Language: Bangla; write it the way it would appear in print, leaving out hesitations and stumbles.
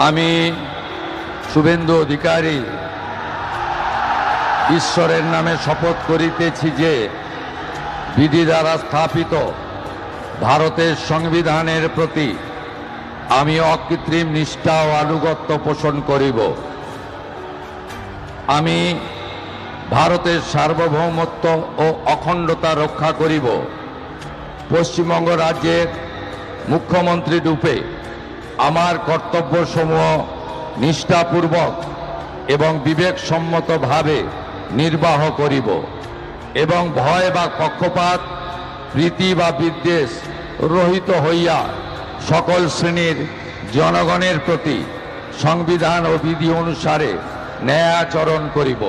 আমি শুভেন্দু অধিকারী ঈশ্বরের নামে শপথ করিতেছি যে বিধি দ্বারা স্থাপিত ভারতের সংবিধানের প্রতি আমি অকৃত্রিম নিষ্ঠা ও আনুগত্য পোষণ করিব। আমি ভারতের সার্বভৌমত্ব ও অখণ্ডতা রক্ষা করিব। পশ্চিমবঙ্গ রাজ্যের মুখ্যমন্ত্রী রূপে আমার কর্তব্যসমূহ নিষ্ঠাপূর্বক এবং বিবেকসম্মতভাবে নির্বাহ করিব এবং ভয় বা পক্ষপাত, প্রীতি বা বিদ্বেষ রহিত হইয়া সকল শ্রেণীর জনগণের প্রতি সংবিধান ও বিধি অনুসারে ন্যায় আচরণ করিব।